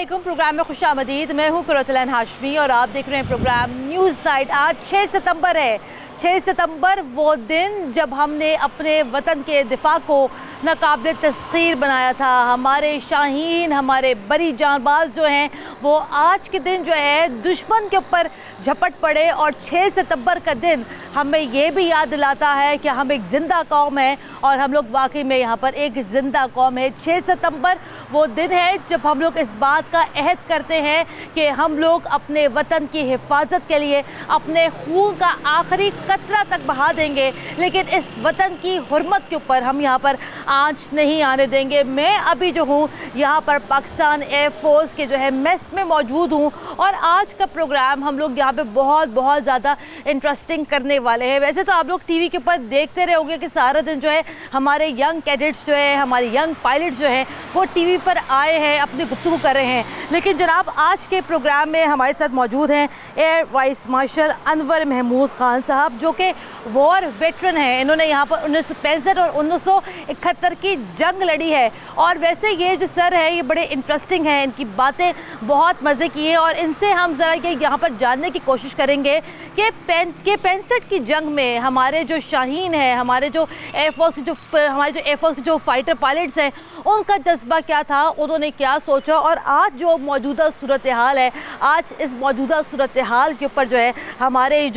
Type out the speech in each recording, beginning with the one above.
अस्सलामुअलैकुम। प्रोग्राम में खुशामदीद। मैं हूँ कुरतुल हाशमी और आप देख रहे हैं प्रोग्राम न्यूज़ नाइट। आज 6 सितंबर है। 6 सितंबर वो दिन जब हमने अपने वतन के दिफा को नाकाबिल तस्खीर बनाया था। हमारे शाहीन, हमारे बरी जानबाज जो हैं वो आज के दिन जो है दुश्मन के ऊपर झपट पड़े। और 6 सितंबर का दिन हमें ये भी याद दिलाता है कि हम एक ज़िंदा कौम है और हम लोग वाकई में यहाँ पर एक ज़िंदा कौम है। 6 सितंबर वो दिन है जब हम लोग इस बात का अहद करते हैं कि हम लोग अपने वतन की हिफाजत के लिए अपने खून का आखिरी कतरा तक बहा देंगे, लेकिन इस वतन की हुर्मत के ऊपर हम यहाँ पर आंच नहीं आने देंगे। मैं अभी जो हूँ यहाँ पर पाकिस्तान एयरफोर्स के जो है मेस में मौजूद हूँ और आज का प्रोग्राम हम लोग यहाँ पे बहुत ज़्यादा इंटरेस्टिंग करने वाले हैं। वैसे तो आप लोग टीवी के ऊपर देखते रहे होंगे कि सारा दिन जो है हमारे यंग कैडेट्स जो है, हमारे यंग पायलट्स जो हैं वो टीवी पर आए हैं, अपनी गुफ्तगू कर रहे हैं। लेकिन जनाब आज के प्रोग्राम में हमारे साथ मौजूद हैं air vice marshal Anwar Mahmood Khan साहब, जो कि वॉर वेटरन हैं। इन्होंने यहाँ पर 1965 और 1971 की जंग लड़ी है। और वैसे ये जो सर है ये बड़े इंटरेस्टिंग हैं, इनकी बातें बहुत मज़े की हैं और इनसे हम ज़रा ये यहाँ पर जानने की कोशिश करेंगे कि 65 की जंग में हमारे जो शाहीन हैं, हमारे जो एयरफोर्स के जो फाइटर पायलट्स हैं, उनका जज्बा क्या था, उन्होंने क्या सोचा और आज जो मौजूदा सूरत हाल है, आज इस मौजूदा सूरत हाल के ऊपर जो है हमारे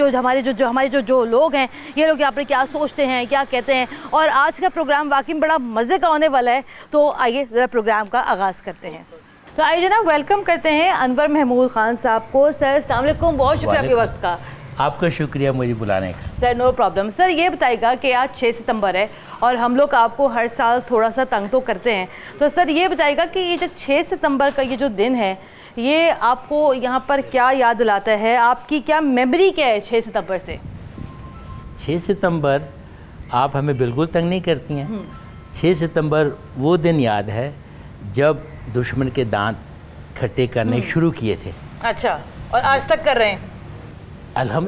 जो लोग हैं ये लोग यहाँ पर क्या सोचते हैं, क्या कहते हैं। और आज का प्रोग्राम वाकई में बड़ा मज़े का होने वाला है। तो आइए ज़रा प्रोग्राम का आगाज़ करते हैं। तो आइए जनाब वेलकम करते हैं अनवर महमूद खान साहब को। सर अस्सलाम वालेकुम, बहुत शुक्रिया आपके वक्त का। आपका शुक्रिया मुझे बुलाने का। Sir no problem. सर ये बताइएगा कि आज 6 सितंबर है और हम लोग आपको हर साल थोड़ा सा तंग तो करते हैं, तो सर ये बताइएगा कि ये जो 6 सितंबर का ये जो दिन है ये आपको यहाँ पर क्या याद दिलाता है, आपकी क्या मेमोरी क्या है 6 सितंबर से? 6 सितंबर आप हमें बिल्कुल तंग नहीं करती हैं। 6 सितंबर वो दिन याद है जब दुश्मन के दांत खट्टे करने शुरू किए थे। अच्छा, और आज तक कर रहे हैं?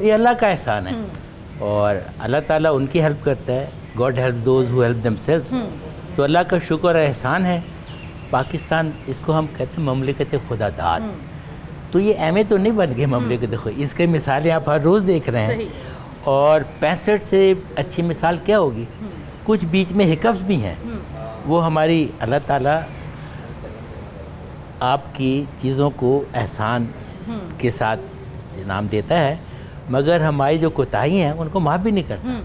ये अल्लाह का एहसान है और अल्लाह ताला उनकी हेल्प करता है। God help those who help themselves. तो अल्लाह का शुक्र और एहसान है। पाकिस्तान इसको हम कहते हैं ममलिकत खुदा दाद। तो ये एम तो नहीं बन गए ममलिकत खुदा, इसके मिसालें आप हर रोज़ देख रहे हैं। और 65 से अच्छी मिसाल क्या होगी? कुछ बीच में हिकअप्स भी हैं, वो हमारी अल्लाह ताला आपकी चीज़ों को एहसान के साथ इनाम देता है, मगर हमारी जो कोताही हैं उनको माफ़ भी नहीं करता।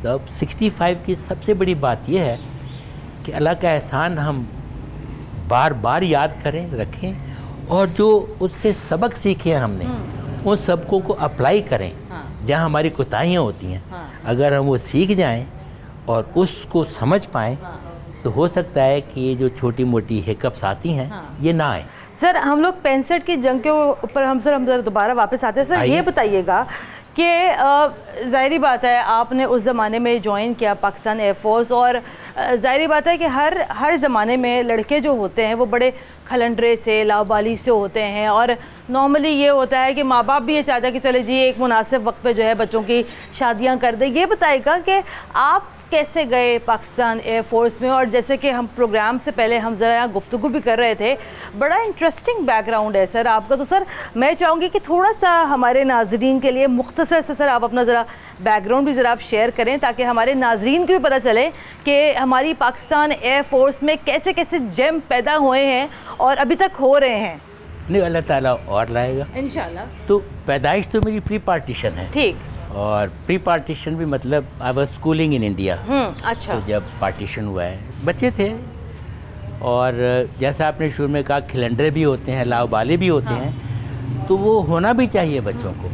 तो अब 65 की सबसे बड़ी बात यह है कि अल्लाह का एहसान हम बार बार याद करें, रखें और जो उससे सबक सीखे हमने उन सबकों को अप्लाई करें। जहाँ हमारी कोताहियाँ होती हैं अगर हम वो सीख जाएं और उसको समझ पाएँ तो हो सकता है कि ये जो छोटी मोटी हिकअप्स आती हैं ये ना आए। सर हम लोग 65 की जंग के ऊपर हम दोबारा वापस आते हैं। सर ये बताइएगा कि ज़ाहिरी बात है आपने उस ज़माने में ज्वाइन किया पाकिस्तान एयरफोर्स और ज़ाहिरी बात है कि हर ज़माने में लड़के जो होते हैं वो बड़े खलंडरे से, लाबाली से होते हैं और नॉर्मली ये होता है कि माँ बाप भी ये चाहते हैं कि चले जी एक मुनासिब वक्त पे जो है बच्चों की शादियाँ कर दें। ये बताइएगा कि आप कैसे गए पाकिस्तान एयरफोर्स में? और जैसे कि हम प्रोग्राम से पहले हम ज़रा यहाँ गुफ्तगू भी कर रहे थे, बड़ा इंटरेस्टिंग बैकग्राउंड है सर आपका। तो सर मैं चाहूँगी कि थोड़ा सा हमारे नाजरीन के लिए मुख्तसर से सर आप अपना ज़रा बैकग्राउंड भी ज़रा आप शेयर करें ताकि हमारे नाजरीन को भी पता चले कि हमारी पाकिस्तान एयरफोर्स में कैसे कैसे जेम पैदा हुए हैं और अभी तक हो रहे हैं। नहीं, अल्लाह ताला और लाएगा इंशाल्लाह। तो पैदाइश तो मेरी प्री पार्टीशन है, ठीक, और प्री पार्टीशन भी मतलब I was schooling in India. अच्छा। तो जब पार्टीशन हुआ है बच्चे थे और जैसा आपने शुरू में कहा खिलंडरे भी होते हैं, लाउबाले भी होते हैं, तो वो होना भी चाहिए बच्चों को,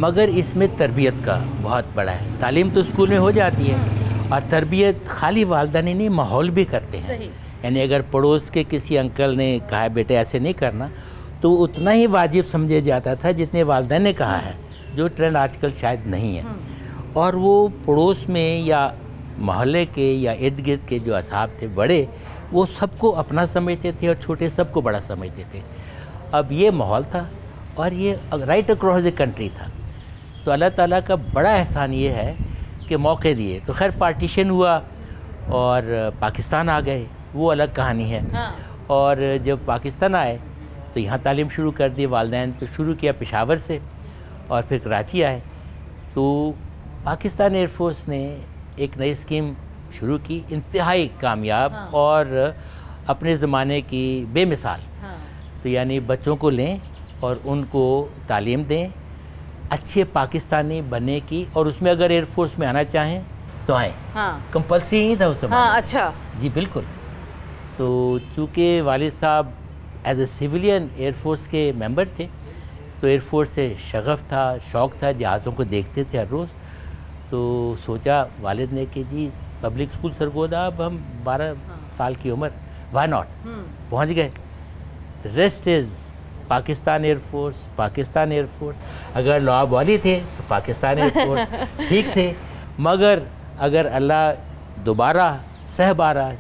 मगर इसमें तरबियत का बहुत बड़ा है। तालीम तो स्कूल में हो जाती है और तरबियत खाली वालिदैन नहीं माहौल भी करते हैं। यानी अगर पड़ोस के किसी अंकल ने कहा बेटे ऐसे नहीं करना तो उतना ही वाजिब समझा जाता था जितने वालिदैन ने कहा है, जो ट्रेंड आजकल शायद नहीं है। और वो पड़ोस में या मोहल्ले के या इर्द गिर्द के जो असहाब थे बड़े, वो सबको अपना समझते थे और छोटे सबको बड़ा समझते थे। अब ये माहौल था और ये राइट अक्रॉस द कंट्री था। तो अल्लाह ताला का बड़ा एहसान ये है कि मौके दिए। तो खैर पार्टीशन हुआ और पाकिस्तान आ गए, वो अलग कहानी है। और जब पाकिस्तान आए तो यहाँ तालीम शुरू कर दी। वालिदैन तो शुरू किया पेशावर से और फिर कराची आए। तो पाकिस्तान एयरफोर्स ने एक नई स्कीम शुरू की, इंतहाई कामयाब और अपने ज़माने की बेमिसाल। तो यानी बच्चों को लें और उनको तालीम दें अच्छे पाकिस्तानी बनने की, और उसमें अगर एयरफोर्स में आना चाहें तो आएँ। कंपल्सरी नहीं था उस समय। अच्छा जी, बिल्कुल। तो चूँकि वालिद साहब एज ए सिविलियन एयरफोर्स के मेंबर थे, तो एयरफोर्स से शगफ़ था, शौक़ था, जहाज़ों को देखते थे हर रोज़। तो सोचा वालिद ने कि जी पब्लिक स्कूल सरगोदा, अब हम 12 साल की उम्र, वाई नॉट। पहुँच गए। Rest is Pakistan air force, Pakistan air force. अगर लॉब वाली थे तो पाकिस्तान एयरफोर्स ठीक थे, मगर अगर अल्लाह दोबारा सहबारा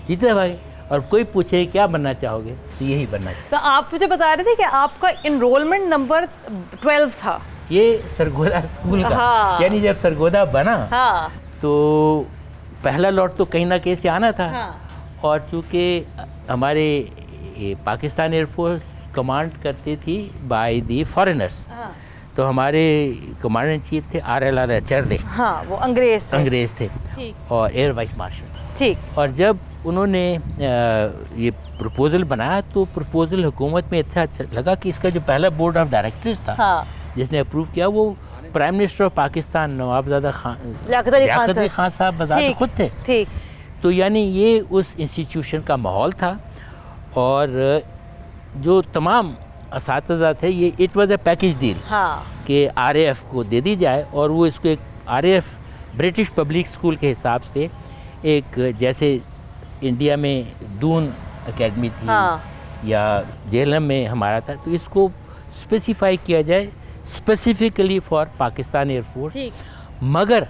जीते भाई और कोई पूछे क्या बनना चाहोगे तो यही बनना चाहिए। तो आप मुझे बता रहे थे कि आपका इनरोलमेंट नंबर 12 था। ये सरगोदा स्कूल का। यानी जब सरगोदा बना तो पहला लॉट तो कहीं ना कहीं से आना था। और चूँकि हमारे पाकिस्तान एयरफोर्स कमांड करती थी बाय दी फॉरेनर्स, तो हमारे कमांडर इन चीफ थे RLR चरदे। वो अंग्रेज़ थे और एयर वाइस मार्शल। ठीक। और जब उन्होंने ये प्रपोज़ल बनाया तो प्रपोज़ल हुकूमत में अच्छा लगा कि इसका जो पहला बोर्ड ऑफ डायरेक्टर्स था जिसने अप्रूव किया वो prime minister of Pakistan Nawabzada Liaquat Ali Khan साहब बज़ात खुद थे। ठीक। तो यानी ये उस इंस्टीट्यूशन का माहौल था और जो तमाम असातिज़ा थे, ये it was a package deal कि RAF को दे दी जाए और वो इसको एक RAF ब्रिटिश पब्लिक स्कूल के हिसाब से एक जैसे इंडिया में दून एकेडमी थी या जेलम में हमारा था, तो इसको स्पेसिफाई किया जाए स्पेसिफिकली फॉर पाकिस्तान एयरफोर्स। मगर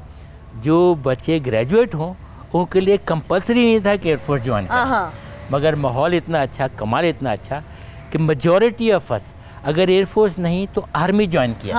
जो बच्चे ग्रेजुएट हों उनके लिए कंपलसरी नहीं था कि एयरफोर्स ज्वाइन करें, मगर माहौल इतना अच्छा, कमाल इतना अच्छा कि मेजॉरिटी ऑफ अस अगर एयरफोर्स नहीं तो आर्मी ज्वाइन किया।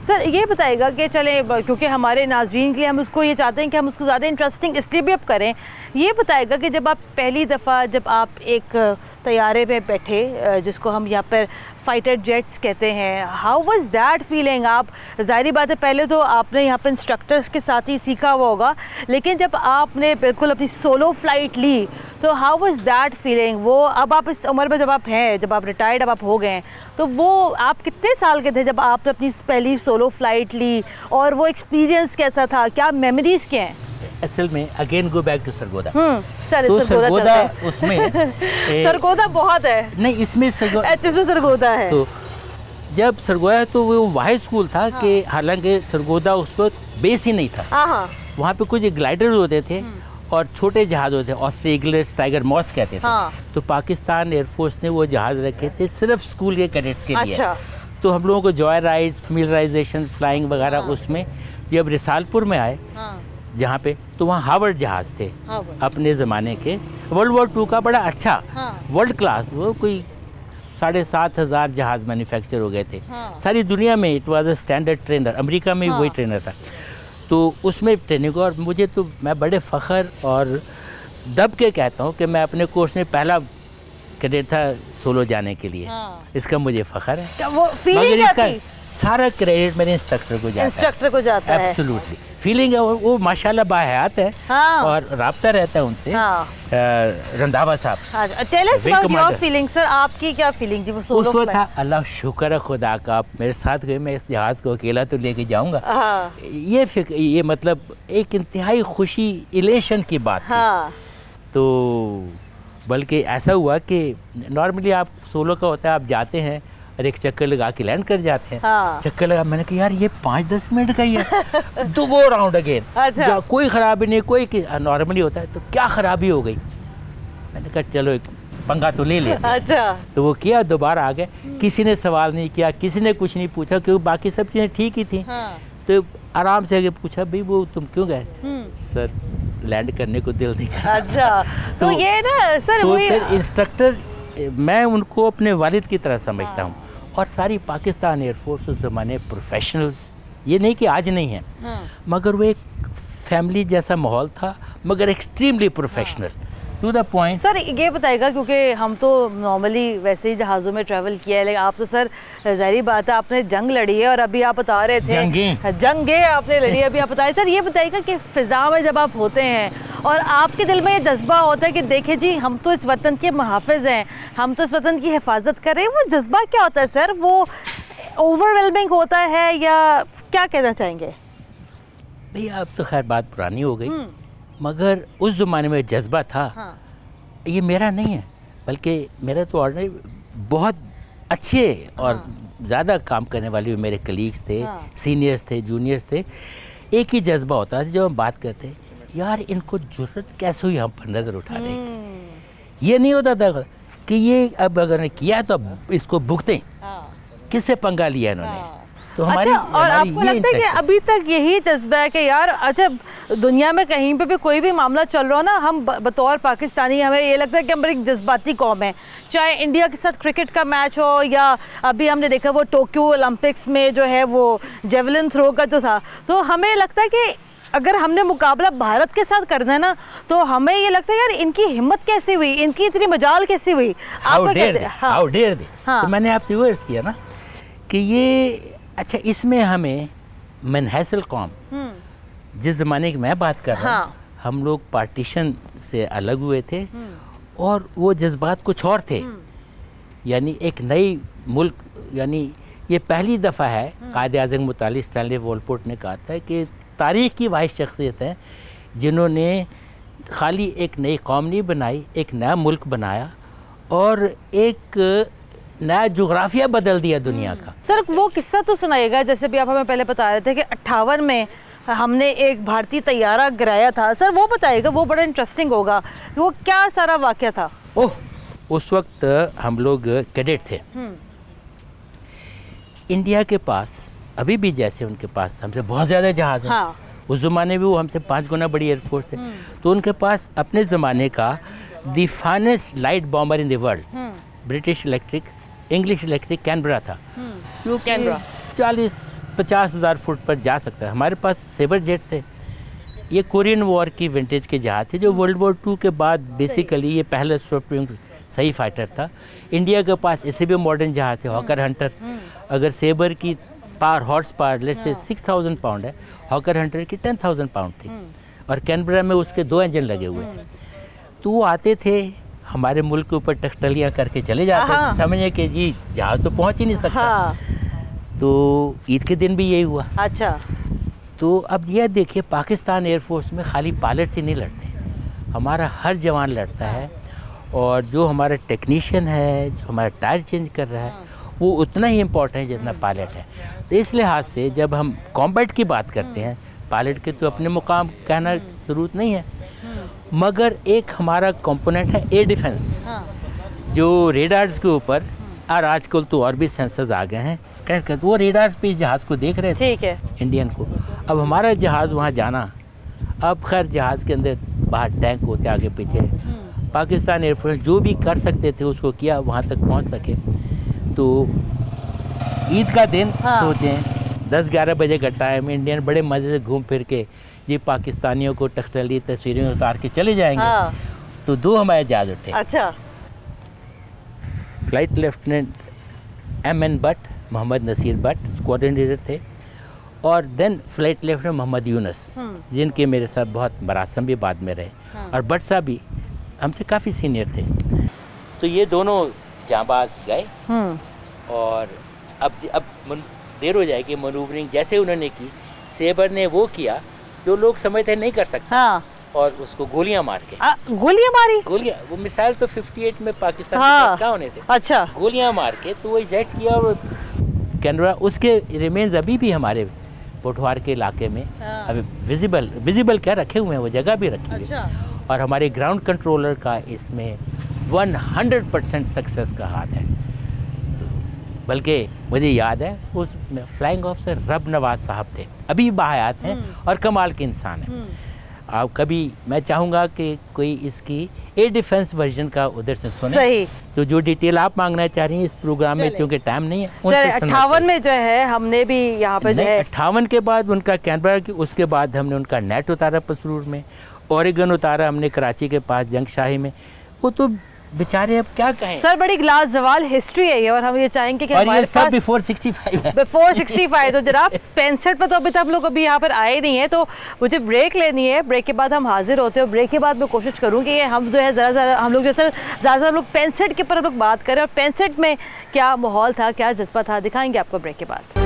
सर ये बताएगा कि चले, क्योंकि हमारे नाज़रीन के लिए हम उसको ये चाहते हैं कि हम उसको ज़्यादा इंटरेस्टिंग इसलिए भी अब करें, ये बताएगा कि जब आप पहली दफ़ा जब आप एक तैयारे पे बैठे जिसको हम यहाँ पर फाइटर जेट्स कहते हैं, हाउ वाज दैट फीलिंग? आप ज़ाहिर बात है पहले तो आपने यहाँ पर इंस्ट्रक्टर्स के साथ ही सीखा हुआ होगा, लेकिन जब आपने बिल्कुल अपनी सोलो फ्लाइट ली तो हाउ वाज दैट फीलिंग? वो अब आप इस उम्र में जब आप हैं, जब आप रिटायर्ड अब आप हो गए हैं, तो वो आप कितने साल के थे जब आपने अपनी पहली सोलो फ्लाइट ली और वो एक्सपीरियंस कैसा था? क्या मेमोरीज क्या हैं? असल में again go back to Sargodha. तो सरगोदा उसमें सरगोदा बहुत है। नहीं, इसमें सरगोदा है। तो जब सरगोदा तो वो वाहिद स्कूल था कि हालांकि सरगोदा उसको बेस ही नहीं था। वहाँ पे कुछ ग्लाइडर होते थे और छोटे जहाज होते थे, ऑस्ट्रेलियस टाइगर मॉस कहते थे। तो पाकिस्तान एयरफोर्स ने वो जहाज रखे थे सिर्फ स्कूल के कैडेट्स के लिए। तो हम लोगों को जॉय राइड्स, फैमिलियराइजेशन, फ्लाइंग वगैरह उसमें जब रिसालपुर में आए जहाँ पे, तो वहाँ हावर्ड जहाज़ थे अपने ज़माने के, वर्ल्ड वॉर 2 का बड़ा अच्छा वर्ल्ड क्लास, वो कोई 7,500 जहाज़ मैन्युफैक्चर हो गए थे सारी दुनिया में। It was a standard trainer, America में भी वही ट्रेनर था। तो उसमें ट्रेनिंग, और मुझे तो मैं बड़े फ़ख्र और दब के कहता हूँ कि मैं अपने कोर्स में पहला कैडेट था सोलो जाने के लिए। इसका मुझे फ़ख्र है। वो फीलिंग इसका सारा क्रेडिट मेरे इंस्ट्रक्टर को जाता है। एब्सोल्युटली फीलिंग है वो माशाल्लाह बाहयात है। और राब्ता रहता है उनसे। रंधावा साहब, tell us about your feeling sir, आपकी क्या फीलिंग थी वो सोलो उस वक्त? अल्लाह शुक्र है खुदा का, आप मेरे साथ गए, मैं इस जहाज़ को अकेला तो लेके जाऊंगा। ये मतलब एक इंतहाई खुशी, इलेशन की बात थी। तो बल्कि ऐसा हुआ कि नॉर्मली आप सोलो का होता है, आप जाते हैं और एक चक्कर लगा के लैंड कर जाते हैं। चक्कर लगा, मैंने कहा यार ये 5-10 मिनट का ही है। तो वो राउंड अगेन, कोई खराबी नहीं, कोई नॉर्मली होता है तो क्या खराबी हो गई? मैंने कहा चलो एक पंगा तो ले लेते। तो वो किया, दोबारा आ गए। किसी ने सवाल नहीं किया, किसी ने कुछ नहीं पूछा, क्योंकि बाकी सब चीज़ें ठीक ही थी। तो आराम से आगे पूछा, भाई वो तुम क्यों गए? सर लैंड करने को दिल नहीं कर। तो ये ना सर, तो फिर इंस्ट्रक्टर मैं उनको अपने वालिद की तरह समझता हूँ। और सारी पाकिस्तान एयरफोर्स उस ज़माने प्रोफेशनल्स, ये नहीं कि आज नहीं है, मगर वो एक फैमिली जैसा माहौल था, मगर extremely professional. To the point. Sir ये बताएगा, क्योंकि हम तो नॉर्मली वैसे ही जहाज़ों में ट्रैवल किया है, लेकिन आप तो सर ज़ाहिर बात है आपने जंग लड़ी है, और अभी आप बता रहे थे जंगे आपने लड़ी है, अभी आप बताए। सर ये बताइएगा कि फ़िज़ा में जब आप होते हैं और आपके दिल में ये जज्बा होता है कि देखें जी हम तो इस वतन के मुहाफ़िज़ हैं, हम तो इस वतन की हिफाजत कर रहे हैं, वो जज्बा क्या होता है सर? वो ओवरवेलमिंग होता है या क्या कहना चाहेंगे? भैया अब तो खैर बात पुरानी हो गई, मगर उस ज़माने में जज्बा था। हाँ। ये मेरा नहीं है, बल्कि मेरा तो ऑर्डिनरी बहुत अच्छे और ज़्यादा काम करने वाले मेरे कलीग्स थे, सीनियर्स थे, जूनियर्स थे। एक ही जज्बा होता था जब हम बात करते, यार इनको ज़रूरत कैसे हुई हम पर नज़र उठाने की। ये नहीं होता था कि ये अब अगर किया तो अब इसको भुगतें, किससे पंगा लिया इन्होंने। तो हमारी, अच्छा, और आपको लगता है कि अभी तक यही जज्बा है कि यार अच्छा दुनिया में कहीं पे भी कोई भी मामला चल रहा हो ना, हम बतौर पाकिस्तानी हमें ये लगता है कि हम बड़ी जज्बाती कौम है, चाहे इंडिया के साथ क्रिकेट का मैच हो या अभी हमने देखा वो टोक्यो ओलंपिक्स में जो है वो जेवलिन थ्रो का जो था, तो हमें लगता है कि अगर हमने मुकाबला भारत के साथ करना है ना, तो हमें ये लगता है यार इनकी हिम्मत कैसे हुई, इनकी इतनी मजाल कैसे हुई। How dare they. तो मैंने आपसे वो अर्ज़ किया ना कि ये अच्छा, इसमें हमें मनहसल कौम, जिस ज़माने की मैं बात कर रहा हूँ, हम लोग पार्टीशन से अलग हुए थे और वो जज्बात कुछ और थे। यानी एक नई मुल्क, यानी ये पहली दफ़ा है कायद-ए-आज़म के मुतालिक स्टैनली वॉलपोर्ट ने कहा था कि तारीख़ की वाहिद शख्सियत हैं जिन्होंने खाली एक नई कौम नहीं बनाई, एक नया मुल्क बनाया और एक नया जोग्राफिया बदल दिया दुनिया का। सर वो किस्सा तो सुनाइएगा, जैसे भी आप हमें पहले बता रहे थे कि 58 में हमने एक भारतीय तैयारा गिराया था, सर वो बताइएगा, वो बड़ा इंटरेस्टिंग होगा, वो क्या सारा वाक़या था? ओह, उस वक्त हम लोग कैडेट थे। इंडिया के पास अभी भी जैसे उनके पास हमसे बहुत ज़्यादा जहाज़ हैं। हाँ। उस ज़माने में वो हमसे 5 गुना बड़ी एयरफोर्स थे, तो उनके पास अपने ज़माने का the finest light bomber in the world British electric, English electric Canberra था, जो 40-50 हज़ार फुट पर जा सकता है। हमारे पास सेबर जेट थे, ये कोरियन वॉर की विंटेज के जहाज़ थे, जो वर्ल्ड वॉर 2 के बाद बेसिकली ये पहला सही फाइटर था। इंडिया के पास इससे भी मॉडर्न जहाज़ थे, हॉकर हंटर। अगर सेबर की power, horse power let's say 6000 pound है, हॉकर हंटर की 10,000 पाउंड थी, और कैनबरा में उसके 2 इंजन लगे हुए थे। तो वो आते थे हमारे मुल्क के ऊपर टकटलियाँ करके चले जाते थे, समझे कि जी जहाज़ तो पहुँच ही नहीं सकता। तो ईद के दिन भी यही हुआ। अच्छा, तो अब यह देखिए, पाकिस्तान एयरफोर्स में खाली पायलट से नहीं लड़ते, हमारा हर जवान लड़ता है, और जो हमारा टेक्नीशियन है, जो हमारा टायर चेंज कर रहा है, वो उतना ही इम्पोर्टेंट है जितना पायलट है। तो इस लिहाज से जब हम कॉम्बैट की बात करते हैं, पायलट के तो अपने मुकाम कहना ज़रूरत नहीं है, मगर एक हमारा कंपोनेंट है एयर डिफेंस, जो रेडार्स के ऊपर, और आजकल तो और भी सेंसर्स आ गए हैं, कनेक्ट करते, वो रेडार्स पे इस जहाज़ को देख रहे थे, ठीक है, इंडियन को। अब हमारा जहाज़ वहाँ जाना, अब खैर जहाज़ के अंदर बाहर टैंक होते आगे पीछे, पाकिस्तान एयरफोर्स जो भी कर सकते थे उसको किया, वहाँ तक पहुँच सके। तो ईद का दिन सोचें 10-11 बजे का टाइम, इंडियन बड़े मज़े से घूम फिर के ये पाकिस्तानियों को टकटली तस्वीरें उतार के चले जाएंगे। तो 2 हमारे जहाज उठे। अच्छा। Flight lieutenant M.N. Bhatt, Mohammad Nasir Bhatt squadron leader थे, और then flight lieutenant Mohammad Younus, जिनके मेरे साथ बहुत मरासम भी बाद में रहे, और भट्ट साहब भी हमसे काफ़ी सीनियर थे। तो ये दोनों जांबाज गए, और अब देर हो जाएगी मनूवरिंग जैसे उन्होंने की, सेबर ने वो किया जो लोग समझते नहीं कर सकते, और उसको गोलियां मार के, गोलियां मारी, गोलियां, वो मिसाइल तो 58 में पाकिस्तान के पास कहाँ होने थे। अच्छा, गोलियां मार के तो वो इजेक्ट किया, और कैनबरा, उसके रिमेन्स अभी भी हमारे पोठवार के इलाके में अभी विजिबल क्या रखे हुए हैं, वो जगह भी रखी हुई है, और हमारे ग्राउंड कंट्रोलर का इसमें 100% सक्सेस का हाथ है। बल्कि मुझे याद है उसमें फ्लाइंग ऑफिसर रब नवाज साहब थे, अभी बाहयात हैं और कमाल के इंसान हैं। आप कभी, मैं चाहूँगा कि कोई इसकी एयर डिफेंस वर्जन का उधर से सुने। सही। तो जो डिटेल आप मांगना चाह रही हैं इस प्रोग्राम में, क्योंकि टाइम नहीं है, 58 में जो है हमने भी यहाँ पे 58 के बाद उनका कैनबरा की, उसके बाद हमने उनका नेट उतारा पसरूर में, ओरेगन उतारा हमने कराची के पास जंगशाही में। वो तो बेचारे अब क्या कहें सर, बड़ी लाजवाल हिस्ट्री है ये, और हम ये चाहेंगे कि हमारे पास बिफोर 65 है। बिफोर 65 तो जनाब 65 पर तो अभी तक हम लोग अभी यहाँ पर आए नहीं है, तो मुझे ब्रेक लेनी है। ब्रेक के बाद हम हाजिर होते हैं। ब्रेक के बाद मैं कोशिश करूँगी कि हम जो है ज़्यादा हम लोग ज़्यादा हम लोग 65 के ऊपर हम लोग बात करें, और 65 में क्या माहौल था, क्या जज्बा था, दिखाएंगे आपको ब्रेक के बाद।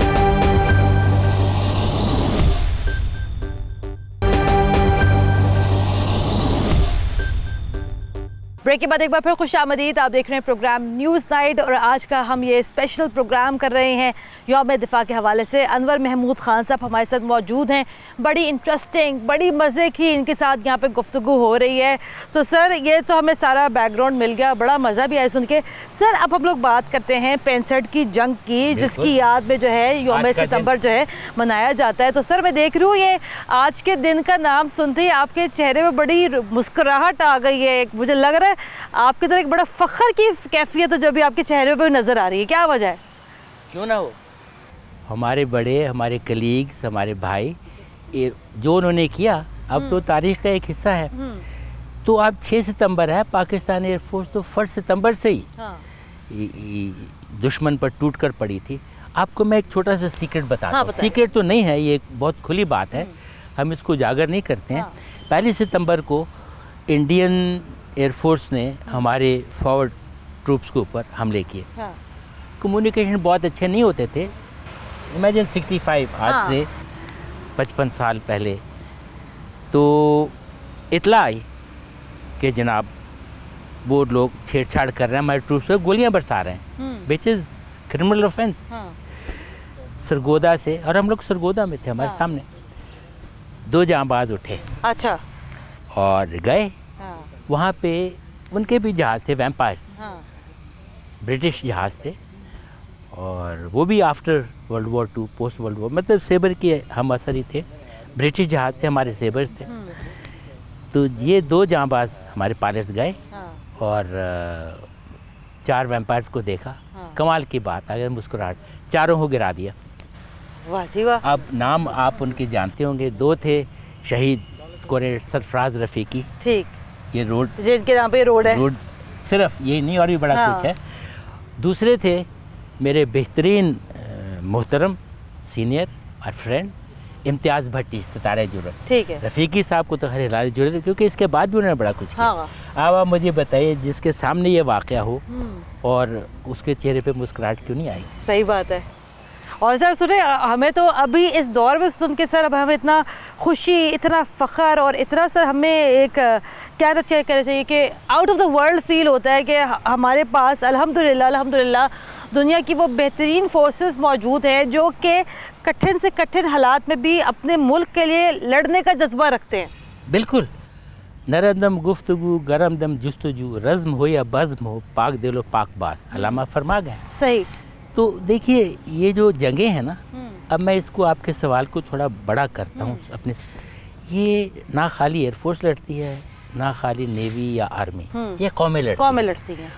ब्रेक के बाद एक बार फिर खुशामदीद। आप देख रहे हैं प्रोग्राम न्यूज़ नाइट, और आज का हम ये स्पेशल प्रोग्राम कर रहे हैं यौम दिफा के हवाले से। अनवर महमूद ख़ान साहब हमारे साथ मौजूद हैं। बड़ी इंटरेस्टिंग, बड़ी मज़े की इनके साथ यहाँ पे गुफ्तगू हो रही है। तो सर, ये तो हमें सारा बैकग्राउंड मिल गया, बड़ा मज़ा भी आया सुन के। सर, अब हम लोग बात करते हैं 65 की जंग की, जिसकी याद में जो है यौम सितंबर जो है मनाया जाता है। तो सर, मैं देख रही हूँ ये आज के दिन का नाम सुनते ही आपके चेहरे पर बड़ी मुस्कुराहट आ गई है। मुझे लग रहा है आपके तरह एक बड़ा फख्र की कैफियत तो जब भी आपके चेहरे पे नजर आ रही है, क्या वजह है? क्यों ना हो, हमारे बड़े, हमारे कलीग्स, हमारे भाई, जो उन्होंने किया अब तो तारीख का एक हिस्सा है। तो अब 6 सितंबर है, पाकिस्तान एयरफोर्स तो 1 सितंबर से ही दुश्मन पर टूट कर पड़ी थी। आपको मैं एक छोटा सा सीक्रेट बताता हूँ। सीक्रेट तो नहीं है, ये एक बहुत खुली बात है, हम इसको उजागर नहीं करते हैं। 1 सितंबर को इंडियन एयरफोर्स ने हमारे फॉरवर्ड ट्रूप्स के ऊपर हमले किए। कम्युनिकेशन बहुत अच्छे नहीं होते थे। इमेजिन 65 आज से 55 साल पहले तो इतला आई कि जनाब वो लोग छेड़छाड़ कर रहे हैं, हमारे ट्रूप्स पे गोलियां बरसा रहे हैं, which is criminal offence. Sargodha से, और हम लोग सरगोदा में थे, हमारे सामने 2 जांबाज उठे। अच्छा। और गए वहाँ पे, उनके भी जहाज़ थे, वैम्पायर्स, ब्रिटिश जहाज़ थे, और वो भी after world war 2, post world war, मतलब सेबर के हम असर ही थे। ब्रिटिश जहाज़ थे, हमारे सेबर्स थे। तो ये 2 जांबाज हमारे पायलट्स गए और 4 वैम्पायर्स को देखा। कमाल की बात, अगर मुस्कुराहट, चारों को गिरा दिया। वाह जी वाह। अब नाम आप उनके जानते होंगे, 2 थे शहीद स्कोर सरफराज रफ़ीकी, ठीक, ये रोड जिनके नाम पे रोड है, रोड सिर्फ यही नहीं और भी बड़ा कुछ है। दूसरे थे मेरे बेहतरीन मोहतरम सीनियर और फ्रेंड इम्तियाज़ भट्टी, सितारे जुर्रत। ठीक है। रफ़ीकी साहब को तो हर हिलाल जुड़े, क्योंकि इसके बाद भी उन्होंने बड़ा कुछ किया। अब आप मुझे बताइए, जिसके सामने ये वाक़या हो और उसके चेहरे पे मुस्कुराहट क्यों नहीं आई? सही बात है। और सर सुने, हमें तो अभी इस दौर में सुन के सर अब हमें इतना खुशी, इतना फ़ख्र और इतना सर हमें एक क्या कहना चाहिए कि out of the world feel होता है कि हमारे पास अल्हम्दुलिल्लाह दुनिया की वो बेहतरीन फोर्सेस मौजूद हैं जो कि कठिन से कठिन हालात में भी अपने मुल्क के लिए लड़ने का जज्बा रखते हैं। बिल्कुल। नरदम गुफ्तगू, गरम दम जुस्तजू, रज़्म हो या बज़्म हो, पाक दिलो पाक बास, अल्लामा फरमा गए। सही। तो देखिए, ये जो जंगें हैं ना, अब मैं इसको आपके सवाल को थोड़ा बड़ा करता हूँ अपने। ये ना खाली एयरफोर्स लड़ती है, ना खाली नेवी या आर्मी, ये कौमें लड़ती हैं।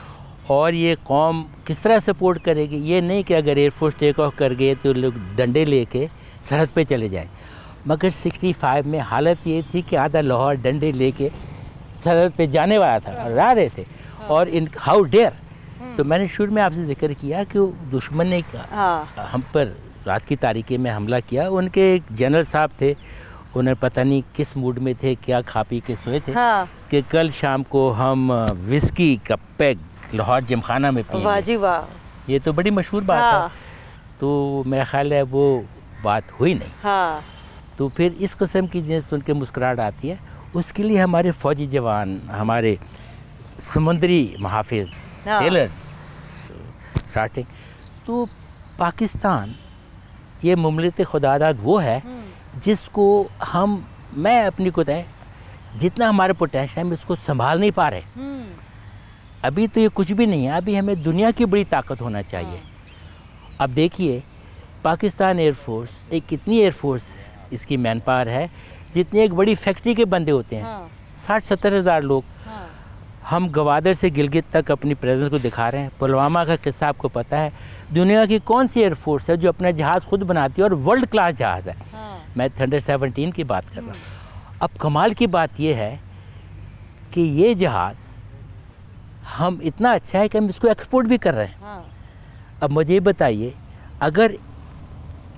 और ये कौम किस तरह सपोर्ट करेगी? ये नहीं कि अगर एयरफोर्स टेक ऑफ कर गए तो लोग डंडे लेके सरहद पे चले जाएं। मगर 65 में हालत ये थी कि आधा लाहौर डंडे लेके सरहद पे जाने वाला था और आ रहे थे। और इन हाउ डेयर, तो मैंने शुरू में आपसे जिक्र किया कि दुश्मन ने हम पर रात की तारीकी में हमला किया। उनके एक जनरल साहब थे, उन्हें पता नहीं किस मूड में थे, क्या खा पी के सोए थे कि कल शाम को हम विस्की का पैक लाहौर जिमखाना में पिएंगे। वाह जी वाह। ये तो बड़ी मशहूर बात है। तो मेरा ख्याल है वो बात हुई नहीं। तो फिर इस किस्म की चीज़ें सुन के मुस्कुराहट आती है। उसके लिए हमारे फ़ौजी जवान, हमारे समुद्री महाफिज, सेलर्स स्टार्टिंग। तो पाकिस्तान ये मुमलिकत खुदादाद वो है जिसको मैं अपनी को तय जितना हमारे पोटेंशियल है हम इसको संभाल नहीं पा रहे। अभी तो ये कुछ भी नहीं है, अभी हमें दुनिया की बड़ी ताकत होना चाहिए। अब देखिए, पाकिस्तान एयरफोर्स एक इतनी एयरफोर्स इसकी मैन पावर है जितनी एक बड़ी फैक्ट्री के बंदे होते हैं। 60-70 हज़ार लोग। हम गवादर से गिलगित तक अपनी प्रेजेंस को दिखा रहे हैं। पुलवामा का किस्सा आपको पता है। दुनिया की कौन सी एयरफोर्स है जो अपना जहाज़ खुद बनाती है और वर्ल्ड क्लास जहाज़ है? मैं थंडर 17 की बात कर रहा हूँ। अब कमाल की बात यह है कि ये जहाज़ हम इतना अच्छा है कि हम इसको एक्सपोर्ट भी कर रहे हैं। हाँ। अब मुझे बताइए, अगर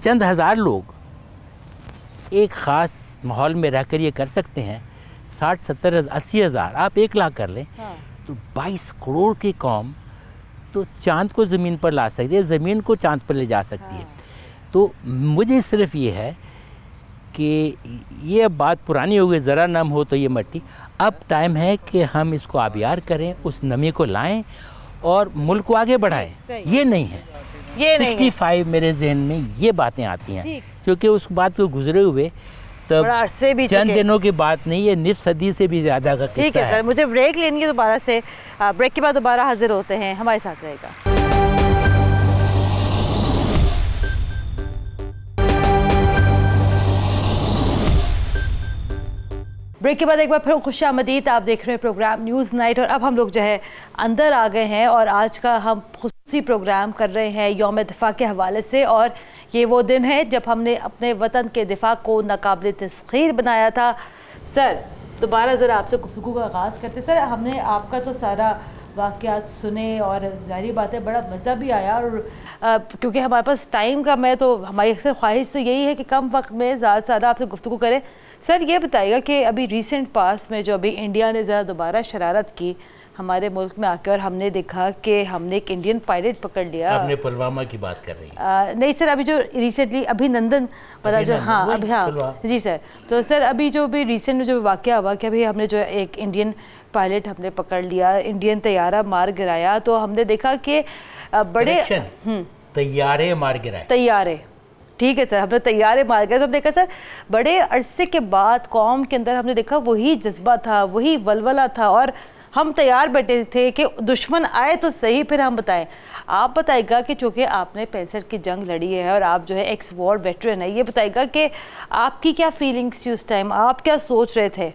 चंद हज़ार लोग एक ख़ास माहौल में रहकर ये कर सकते हैं, 60, 70, 80 हज़ार, आप 1 लाख कर लें, हाँ। तो 22 करोड़ की कौम तो चाँद को ज़मीन पर ला सकती है, ज़मीन को चाँद पर ले जा सकती है। तो मुझे सिर्फ ये है कि ये अब बात पुरानी हो गई, ज़रा नम हो तो ये मट्टी। अब टाइम है कि हम इसको आबियार करें, उस नमी को लाएं और मुल्क को आगे बढ़ाएं। ये नहीं है, ये 65 मेरे जहन में ये बातें आती हैं, क्योंकि उस बात को गुजरे हुए तब चंद दिनों की बात नहीं है, निफ सदी से भी ज़्यादा का किस्सा है। ठीक है सर, मुझे ब्रेक लेंगे दोबारा से, ब्रेक के बाद दोबारा हाजिर होते हैं, हमारे साथ रहेगा। ब्रेक के बाद एक बार फिर खुशामदीद, आप देख रहे हैं प्रोग्राम न्यूज़ नाइट। और अब हम लोग जो है अंदर आ गए हैं और आज का हम खुसूसी प्रोग्राम कर रहे हैं यौम दिफा के हवाले से। और ये वो दिन है जब हमने अपने वतन के दिफा को नाकाबिल तस्खीर बनाया था। सर, दोबारा ज़रा आपसे गुफ्तगू का आगाज़ करते। सर, हमने आपका तो सारा वाक़यात सुने और ज़ाहिर बात है बड़ा मज़ा भी आया। और क्योंकि हमारे पास टाइम का हमारी अक्सर ख्वाहिश तो यही है कि कम वक्त में ज़्यादा से ज़्यादा आपसे गुफ्तगू करें। सर, ये बताइएगा कि अभी रिसेंट पास में जो अभी इंडिया ने ज़रा दोबारा शरारत की हमारे मुल्क में आके, और हमने देखा कि हमने एक इंडियन पायलट पकड़ लिया। आपने पुलवामा की बात कर रही हैं? नहीं सर, अभी जो रिसेंटली अभिनंदन वाला जो, हाँ अभी, हाँ जी सर। तो सर अभी जो भी रिसेंट में जो वाक़या हुआ कि अभी हमने जो एक इंडियन पायलट हमने पकड़ लिया, इंडियन तैयारा मार गिराया। तो हमने देखा कि बड़े तैयारे मार गिराए, तैयारे, ठीक है सर, हमने तैयारे मार गए। तो हमने देखा सर बड़े अरसे के बाद कौम के अंदर हमने देखा वही जज्बा था, वही वलवला था, और हम तैयार बैठे थे कि दुश्मन आए तो सही, फिर हम बताएं। आप बताइएगा कि चूँकि आपने 65 की जंग लड़ी है और आप जो है एक्स वॉर वेटरन है, ये बताइएगा कि आपकी क्या फीलिंग्स थी उस टाइम, आप क्या सोच रहे थे?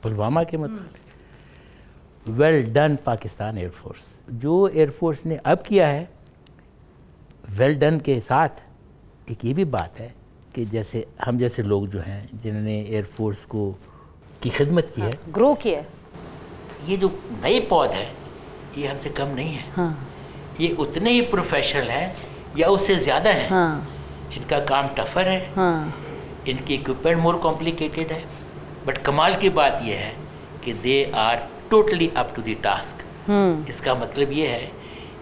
पुलवामा के मतलब वेल डन पाकिस्तान एयरफोर्स। जो एयरफोर्स ने अब किया है वेल डन के साथ एक ये भी बात है कि जैसे हम जैसे लोग जो हैं जिन्होंने एयरफोर्स को की खिदमत की है, ग्रो किया है, ये जो नई पौध है ये हमसे कम नहीं है। हाँ। ये उतने ही प्रोफेशनल हैं या उससे ज़्यादा हैं। हाँ। इनका काम टफर है। हाँ। इनकी इक्विपमेंट मोर कॉम्प्लिकेटेड है, बट कमाल की बात ये है कि they are totally up to the task. इसका मतलब ये है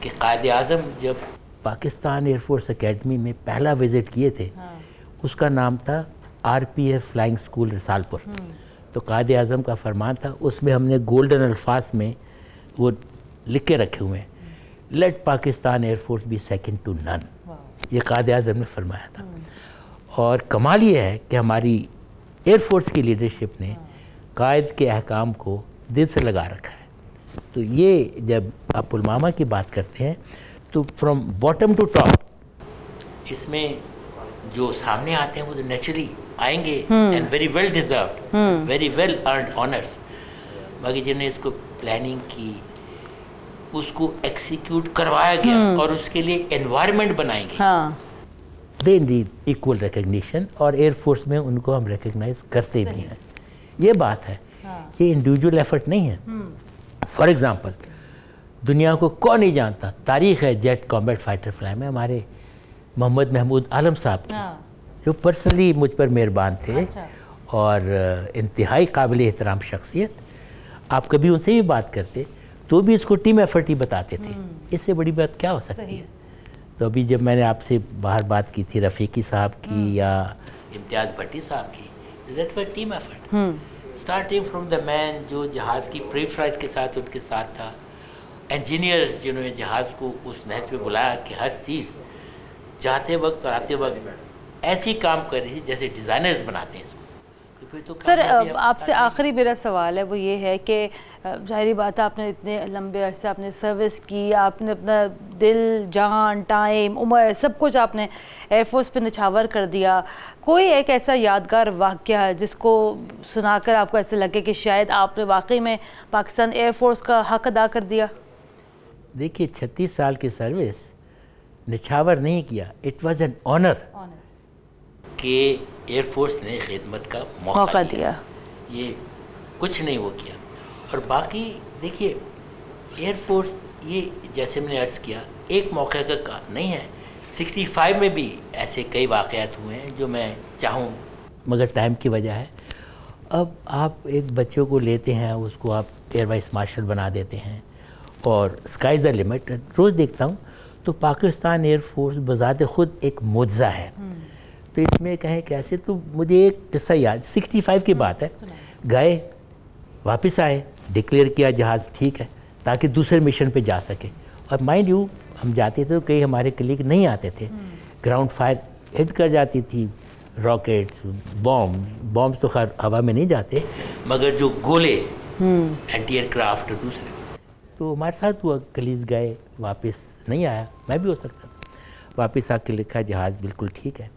कि कायद आज़म जब पाकिस्तान एयरफोर्स एकेडमी में पहला विज़िट किए थे, हाँ। उसका नाम था RPF फ्लाइंग स्कूल रिसालपुर। तो कायद आज़म का फरमान था, उसमें हमने गोल्डन अल्फाज में वो लिख के रखे हुए हैं, let Pakistan air force be second to none. ये कायद आज़म ने फरमाया था। और कमाल ये है कि हमारी एयरफोर्स की लीडरशिप ने कायद के अहकाम को दिल से लगा रखा है। तो ये जब आप पुलवामा की बात करते हैं तो फ्रॉम बॉटम टू टॉप इसमें जो सामने आते हैं वो तो नेचुरली आएंगे and very well deserved, very well earned honours. बाकी जिन्हें इसको प्लानिंग की, उसको एग्जीक्यूट करवाया गया और उसके लिए एनवायरनमेंट बनाएंगे, दे नीड इक्वल रिकग्निशन। और एयरफोर्स में उनको हम रिकग्नाइज करते भी हैं। ये बात है, ये इंडिविजुअल एफर्ट नहीं है। फॉर एग्जांपल, दुनिया को कौन नहीं जानता, तारीख है जेट कॉम्बैट फाइटर फ्लाइंग में हमारे मोहम्मद महमूद आलम साहब की, जो पर्सनली मुझ पर मेहरबान थे। अच्छा। और इंतहाई काबिल एहतराम शख्सियत। आप कभी उनसे भी बात करते तो भी इसको टीम एफर्ट ही बताते थे। इससे बड़ी बात क्या हो सकती है? तो अभी जब मैंने आपसे बाहर बात की थी रफ़ीकी साहब की या इम्तियाज़ भट्टी साहब की, that was team effort starting from the man जो जहाज़ की प्री फ्लाइट के साथ उनके साथ था, इंजीनियर्स जिन्होंने जहाज़ को उस नहज पे बुलाया कि हर चीज़ जाते वक्त और आते वक्त ऐसी काम कर रही थी जैसे डिज़ाइनर्स बनाते हैं इसको। तो फिर तो सर आपसे आखिरी मेरा सवाल है वो ये है कि ज़ाहिरी बात है आपने इतने लंबे अरसे आपने सर्विस की, आपने अपना दिल, जान, टाइम, उम्र सब कुछ आपने एयरफोर्स पे निछावर कर दिया। कोई एक ऐसा यादगार वाक़या है जिसको सुनाकर आपको ऐसा लगे कि शायद आपने वाकई में पाकिस्तान एयरफोर्स का हक अदा कर दिया? देखिए 36 साल की सर्विस निछावर नहीं किया, इट वाज एन ऑनर कि एयरफोर्स ने खिदमत का मौका दिया, ये कुछ नहीं वो किया। और बाकी देखिए एयरफोर्स ये जैसे मैंने अर्ज़ किया एक मौके का नहीं है, 65 में भी ऐसे कई वाक़यात हुए हैं जो मैं चाहूँ मगर टाइम की वजह है। अब आप एक बच्चे को लेते हैं, उसको आप एयर वाइस मार्शल बना देते हैं और स्काई द लिमिट। रोज़ देखता हूँ तो पाकिस्तान एयरफोर्स बज़ाते ख़ुद एक मुआज़ा है। तो इसमें कहें कैसे, तो मुझे एक किस्सा याद, 65 की बात है, गए वापस आए, डिक्लेयर किया जहाज़ ठीक है ताकि दूसरे मिशन पे जा सके। और माइंड यू हम जाते थे तो कई हमारे कलीग नहीं आते थे, ग्राउंड फायर हिट कर जाती थी, रॉकेट्स बॉम्ब्स तो खैर हवा में नहीं जाते मगर जो गोले एंटी एयरक्राफ्ट दूसरे, तो हमारे साथ हुआ, कलीग गए वापस नहीं आया, मैं भी हो सकता था, वापस आके लिखा जहाज़ बिल्कुल ठीक है।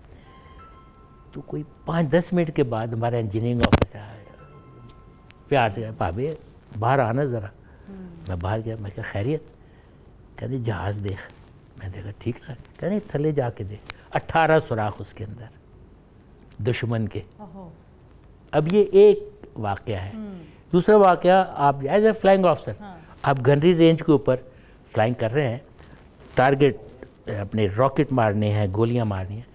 तो कोई 5-10 मिनट के बाद हमारा इंजीनियरिंग ऑफिसर प्यार से भाभी बाहर आना ज़रा। मैं बाहर गया, मैं क्या खैरियत, कहते जहाज़ देख, मैं देखा ठीक है, कहते थले जाके देख, 18 सुराख उसके अंदर दुश्मन के। अब ये एक वाक़या है। दूसरा वाक़या, आप एज ए फ्लाइंग ऑफिसर आप गनरी रेंज के ऊपर फ्लाइंग कर रहे हैं, टारगेट अपने रॉकेट मारने हैं, गोलियां मारनी हैं,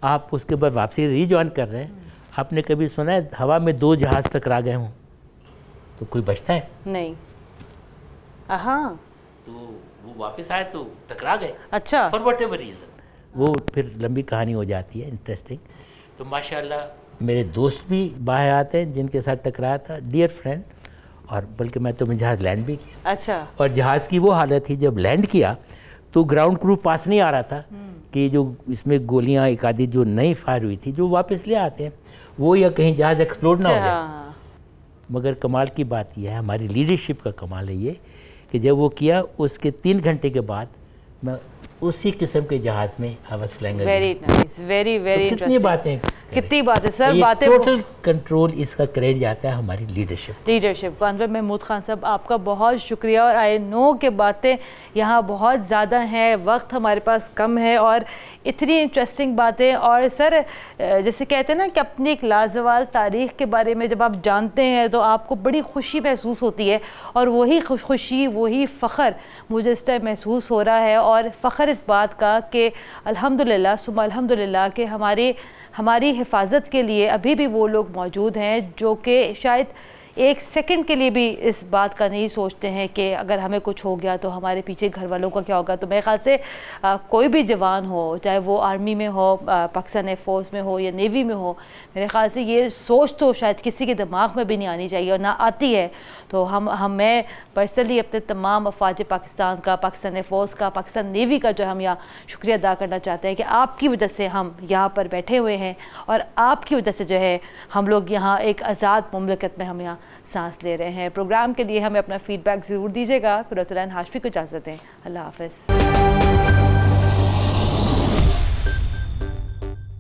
आप उसके बाद वापसी रीजॉइन कर रहे हैं। आपने कभी सुना है हवा में 2 जहाज़ टकरा गए हों तो कोई बचता है? नहीं। हाँ, तो वो वापस आए तो टकरा गए, अच्छा, फॉर वट एवर रीज़न, वो फिर लंबी कहानी हो जाती है, इंटरेस्टिंग। तो माशाल्लाह मेरे दोस्त भी बाहर आते हैं जिनके साथ टकराया था, डियर फ्रेंड, और बल्कि मैं तो जहाज़ लैंड भी किया। अच्छा। और जहाज़ की वो हालत थी जब लैंड किया तो ग्राउंड क्रू पास नहीं आ रहा था कि जो इसमें गोलियां एक आधी जो नई फायर हुई थी जो वापस ले आते हैं वो, या कहीं जहाज़ एक्सप्लोड ना हो जाए। मगर कमाल की बात यह है, हमारी लीडरशिप का कमाल है ये कि जब वो किया उसके 3 घंटे के बाद मैं उसी किस्म के जहाज़ में I was flying. Very nice, very very interesting. कितनी बातें सर, बातें टोटल कंट्रोल इसका क्रेडिट जाता है हमारी लीडरशिप को। अनवर महमूद खान साहब आपका बहुत शुक्रिया। और आई नो कि बातें यहाँ बहुत ज़्यादा हैं, वक्त हमारे पास कम है और इतनी इंटरेस्टिंग बातें। और सर जैसे कहते हैं ना कि अपनी एक लाजवाल तारीख़ के बारे में जब आप जानते हैं तो आपको बड़ी खुशी महसूस होती है, और वही खुशी वही फ़ख्र मुझे इस टाइम महसूस हो रहा है। और फ़ख्र इस बात का कि अल्हम्दुलिल्लाह सुम्मा अल्हम्दुलिल्लाह कि हमारी हिफाजत के लिए अभी भी वो लोग मौजूद हैं जो कि शायद 1 सेकंड के लिए भी इस बात का नहीं सोचते हैं कि अगर हमें कुछ हो गया तो हमारे पीछे घर वालों का क्या होगा। तो मेरे ख्याल से कोई भी जवान हो, चाहे वो आर्मी में हो, पाकिस्तान एयरफोर्स में हो या नेवी में हो, मेरे ख्याल से ये सोच तो शायद किसी के दिमाग में भी नहीं आनी चाहिए, और ना आती है। तो मैं पर्सनली अपने तमाम अफवाज पाकिस्तान का, पाकिस्तान एयरफोर्स का, पाकिस्तान नेवी का जो हम यहाँ शुक्रिया अदा करना चाहते हैं कि आपकी वजह से हम यहाँ पर बैठे हुए हैं, और आपकी वजह से जो है हम लोग यहाँ एक आज़ाद मुमलिकत में हम यहाँ सांस ले रहे हैं। प्रोग्राम के लिए हमें अपना फीडबैक ज़रूर दीजिएगा। कुरतुल ऐन हाशमी को इजाज़त दें। अल्लाह हाफ़िज़।